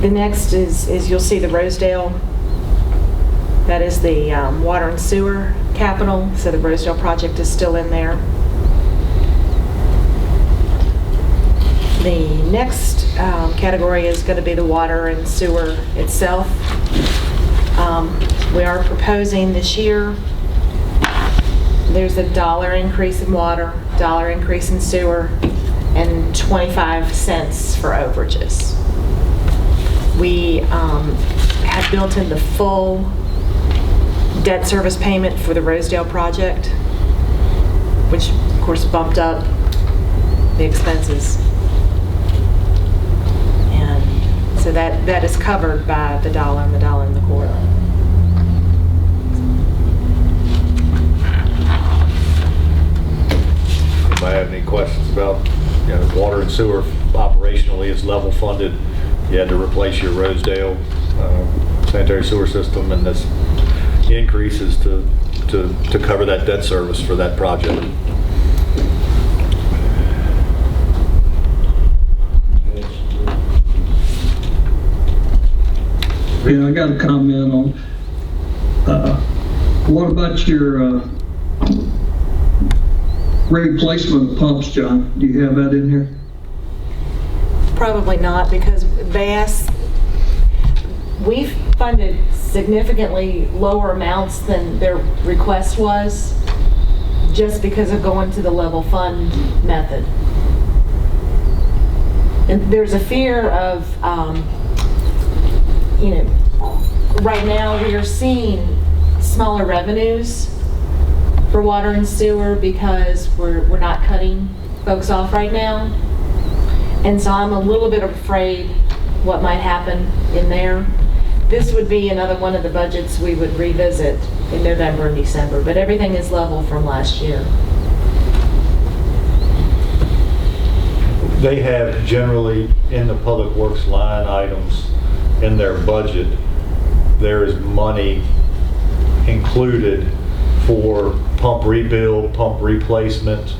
The next is you'll see the Rosedale. That is the water and sewer capital. So the Rosedale project is still in there. The next category is going to be the water and sewer itself. We are proposing this year, there's a $1 increase in water, $1 increase in sewer, and 25 cents for overages. We have built in the full debt service payment for the Rosedale project, which of course bumped up the expenses. And so that is covered by the $1 and the $1.25. Anybody have any questions about, water and sewer operationally is level funded? You had to replace your Rosedale sanitary sewer system, and this increase is to cover that debt service for that project. Yeah, I got a comment on, what about your replacement of pumps, John? Do you have that in here? Probably not, because we've funded significantly lower amounts than their request was, just because of going to the level fund method. And there's a fear of, right now we are seeing smaller revenues for water and sewer because we're not cutting folks off right now. And so I'm a little bit afraid what might happen in there. This would be another one of the budgets we would revisit in November and December, but everything is level from last year. They have generally in the public works line items in their budget, there is money included for pump rebuild, pump replacement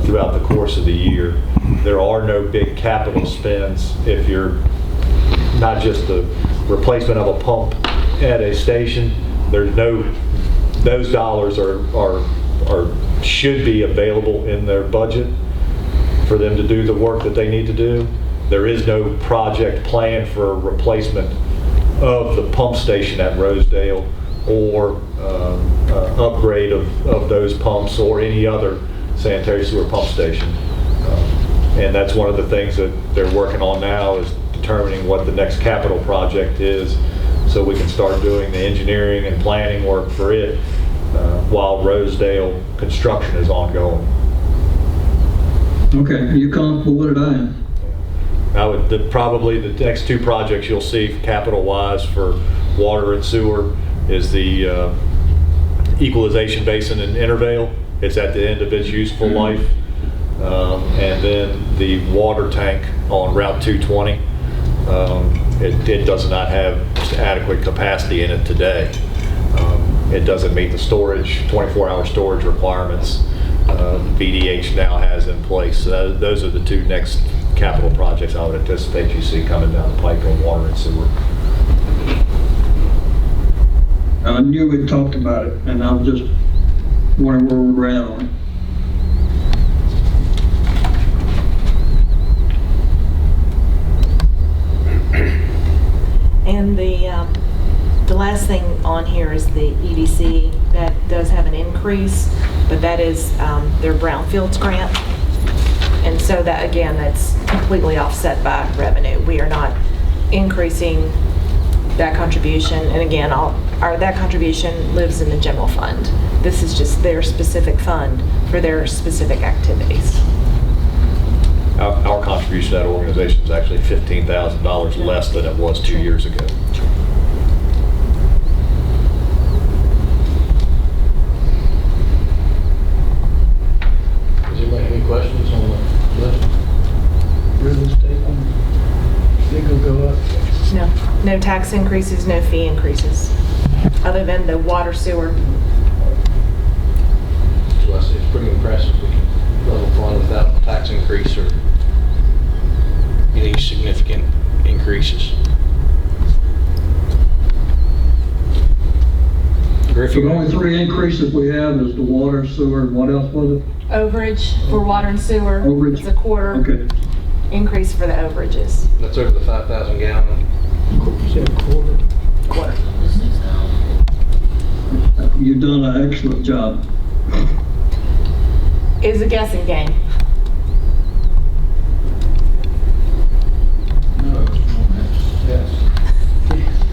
throughout the course of the year. There are no big capital spends if you're not just the replacement of a pump at a station. There's those dollars are should be available in their budget for them to do the work that they need to do. There is no project plan for a replacement of the pump station at Rosedale or upgrade of those pumps or any other sanitary sewer pump station. And that's one of the things that they're working on now, is determining what the next capital project is, so we can start doing the engineering and planning work for it while Rosedale construction is ongoing. Okay, you comfortable with it? I am. Probably the next two projects you'll see capital-wise for water and sewer is the equalization basin in Intervale. It's at the end of its useful life. And then the water tank on Route 220. It does not have adequate capacity in it today. It doesn't meet the 24-hour storage requirements VDH now has in place. So those are the two next capital projects I would anticipate you see coming down the pike on water and sewer. I knew we talked about it, and I was just wondering where we're at on it. And the last thing on here is the EDC. That does have an increase, but that is their brownfields grant. And so that, again, that's completely offset by revenue. We are not increasing that contribution. And again, that contribution lives in the general fund. This is just their specific fund for their specific activities. Our contribution to that organization is actually $15,000 less than it was 2 years ago. Does anybody have any questions on the list? Real estate, think it'll go up. No tax increases, no fee increases, other than the water sewer. So I say it's pretty impressive. We can level fund without a tax increase or any significant Very So few. the only three increases we have is the water, sewer, and what else was it? Overage for water and sewer. Overage. It's a quarter Okay. increase for the overages. That's over the 5,000 gallon. Quarter. You've done an excellent job. It's a guessing game. Yes.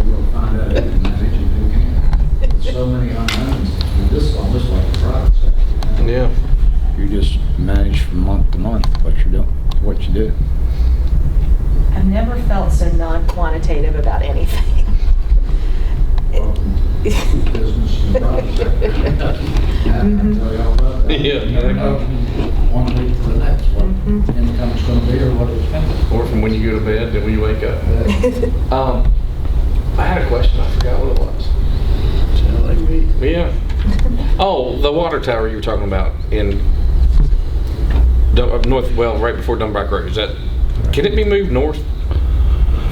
We'll find out who can manage and who can't. There's so many unknowns. This is almost like a private sector. Yeah. You just manage from month to month what you're doing, what you do. I've never felt so non-quantitative about anything. Business and private sector. I can tell you all about that. Yeah. You never know from one week to the next what income's gonna be or what expenses. Or from when you go to bed to when you wake up. I had a question. I forgot what it was. Sound like me. Yeah. Oh, the water tower you were talking about in up north, well, right before Dunbar Road. Is that, can it be moved north?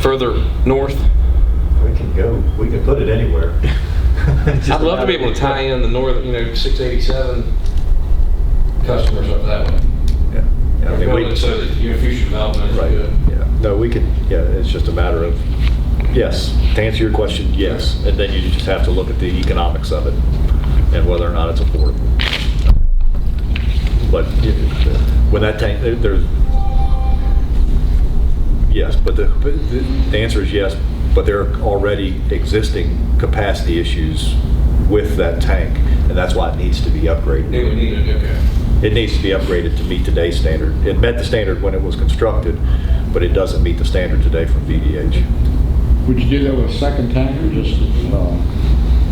Further north? We can put it anywhere. I'd love to be able to tie in the northern, 687 customers up that way. Yeah. I mean, we, So that your future development is right, good. yeah. No, we could, yeah, it's just a matter of, yes, to answer your question, yes. And then you just have to look at the economics of it and whether or not it's affordable. But when that tank, there's, yes, but the answer is yes, but there are already existing capacity issues with that tank, and that's why it needs to be upgraded. It would need it, okay. It needs to be upgraded to meet today's standard. It met the standard when it was constructed, but it doesn't meet the standard today from VDH. Would you do that with a second tank or just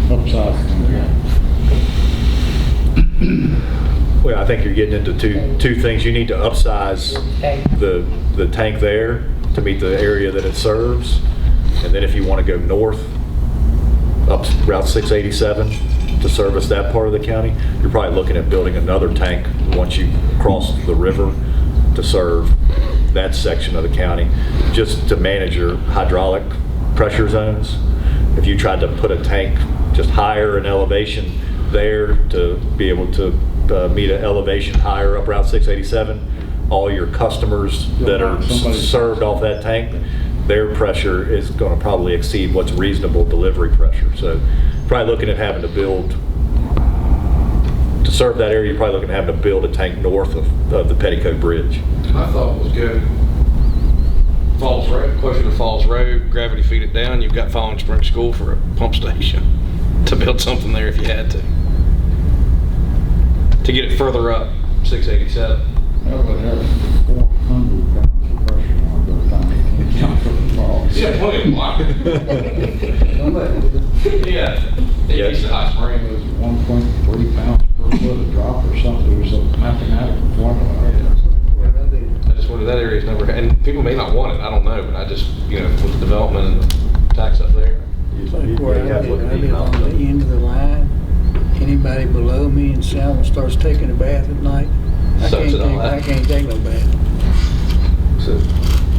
upsize? Well, I think you're getting into two things. You need to upsize the tank there to meet the area that it serves. And then if you want to go north, up Route 687 to service that part of the county, you're probably looking at building another tank once you cross the river to serve that section of the county, just to manage your hydraulic pressure zones. If you tried to put a tank just higher in elevation there to be able to meet an elevation higher up Route 687, all your customers that are served off that tank, their pressure is going to probably exceed what's reasonable delivery pressure. So probably looking at having to build, to serve that area, you're probably looking at having to build a tank north of the Petticoat Bridge. I thought it was good. Falls Road, closer to Falls Road, gravity feed it down, you've got Falling Spring School for a pump station to build something there if you had to. To get it further up, 687. That would have 400 pounds of pressure on the tank. Jump from the falls. Yeah, plenty of water. Yeah. Yeah. It's a hot spring. It was 1.3 pounds per foot of drop or something. It was a mathematical formula. I just wonder, that area's never, and people may not want it, I don't know, but I just, with the development and the tax up there. Like where I live on the end of the line, anybody below me in Selma starts taking a bath at night, Sucks it all out. I can't take no bath. So,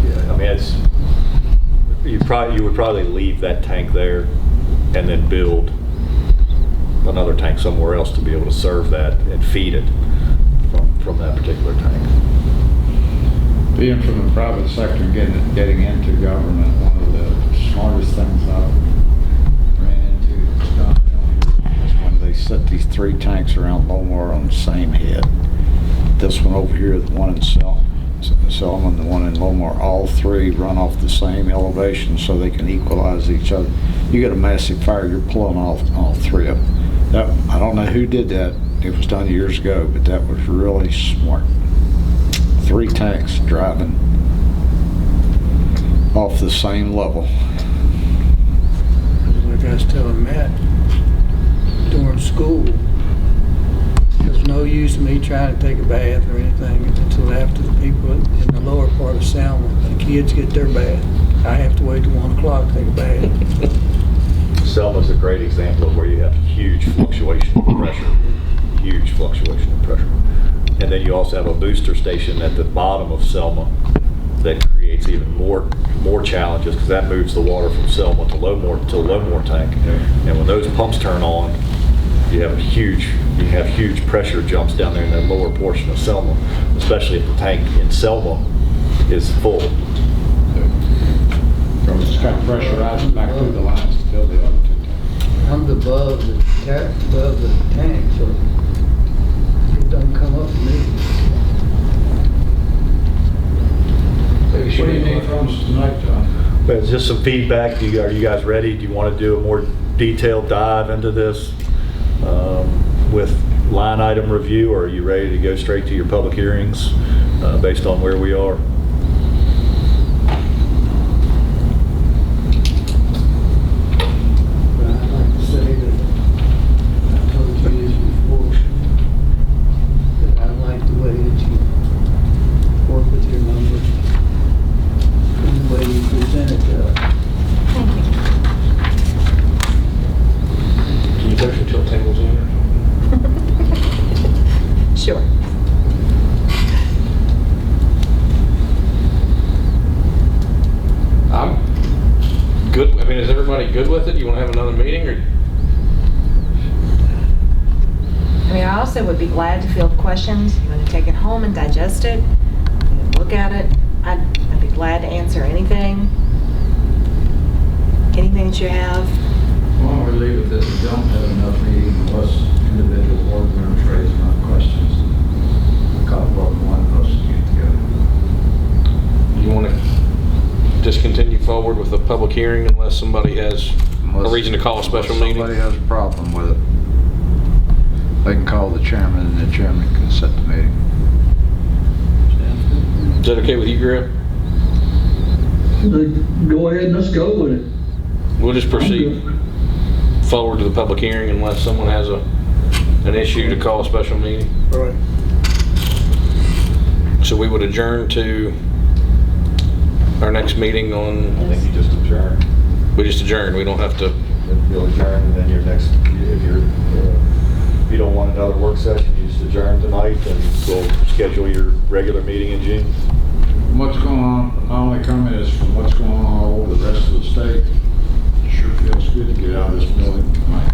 yeah, I mean, it's, you would probably leave that tank there and then build another tank somewhere else to be able to serve that and feed it from that particular tank. Being from the private sector and getting into government, one of the smartest things I've ran into that's done down here is when they set these three tanks around Lomar on the same head. This one over here, the one in Selma, and the one in Lomar, all three run off the same elevation so they can equalize each other. You get a massive fire, you're pulling off all three of them. That, I don't know who did that. It was done years ago, but that was really smart. Three tanks driving off the same level. Like I was telling Matt, during school, there's no use in me trying to take a bath or anything until after the people in the lower part of Selma, the kids get their bath. I have to wait till 1 o'clock to take a bath. Selma's a great example of where you have huge fluctuation in pressure, huge fluctuation in pressure. And then you also have a booster station at the bottom of Selma that creates even more challenges, because that moves the water from Selma to Lowmore tank. And when those pumps turn on, you have huge pressure jumps down there in that lower portion of Selma, especially if the tank in Selma is full. So it's got pressurized back through the lines to fill the other two tanks. I'm above the tank, so it don't come up to me. What do you need from us tonight, John? But just some feedback. Are you guys ready? Do you want to do a more detailed dive into this with line item review, or are you ready to go straight to your public hearings based on where we are? But I'd like to say that I told you this before, that I like the way that you work with your numbers and the way you present it to us. Can you motion till tables in or something? Sure. I'm good. I mean, is everybody good with it? You want to have another meeting, or? I mean, I also would be glad to field questions. You want to take it home and digest it, and look at it. I'd be glad to answer anything that you have. Why don't we leave it that we don't have enough meeting unless individual board members raise enough questions. Couple of one of us to get together. You want to just continue forward with the public hearing unless somebody has a reason to call a special meeting? Somebody has a problem with it, they can call the chairman and the chairman can set the meeting. Is that okay with you, Griff? Go ahead and let's go with it. We'll just proceed forward to the public hearing unless someone has an issue to call a special meeting. All right. So we would adjourn to our next meeting on, I think you just adjourn. we just adjourned. We don't have to, You'll adjourn, and then your next, if you don't want another work session, you just adjourn tonight, and we'll schedule your regular meeting in June. What's going on, my only comment is from what's going on all over the rest of the state, it sure feels good to get out of this building, like,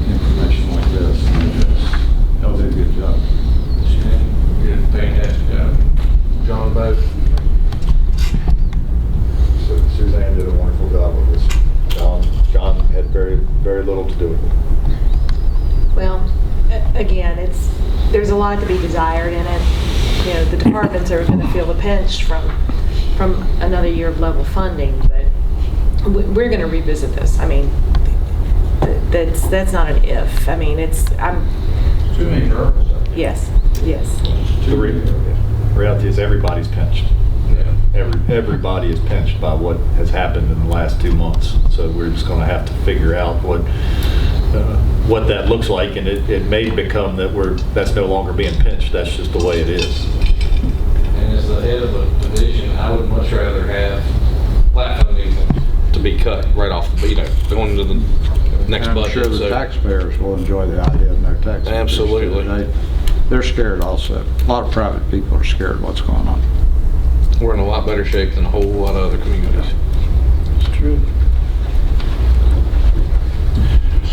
information like this. Y'all did a good job. you did a fantastic job. John, both. Suzanne did a wonderful job with this. John had very little to do with it. Well, again, there's a lot to be desired in it. You know, the departments are going to feel the pinch from another year of level funding, but we're going to revisit this. I mean, that's not an if. I mean, I'm. Too many hurdles. Yes. The reality is everybody's pinched. Yeah. Everybody is pinched by what has happened in the last 2 months. So we're just going to have to figure out what that looks like, and it may become that's no longer being pinched. That's just the way it is. And as the head of a division, I would much rather have flat funding to be cut right off the, going into the next And I'm budget. sure the So- taxpayers will enjoy the idea of no tax. increase. Absolutely. They're scared also. A lot of private people are scared of what's going on. We're in a lot better shape than a whole lot of other communities. It's true.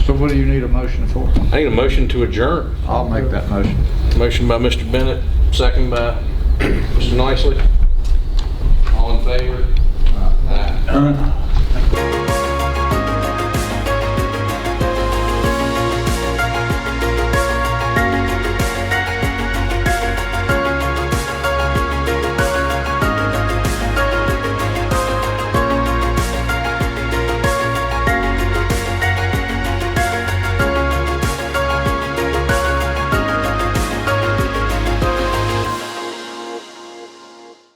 So what do you need a motion for? I need a motion to adjourn. I'll make that motion. Motion by Mr. Bennett, second by Mr. Nicely. All in favor? Aye.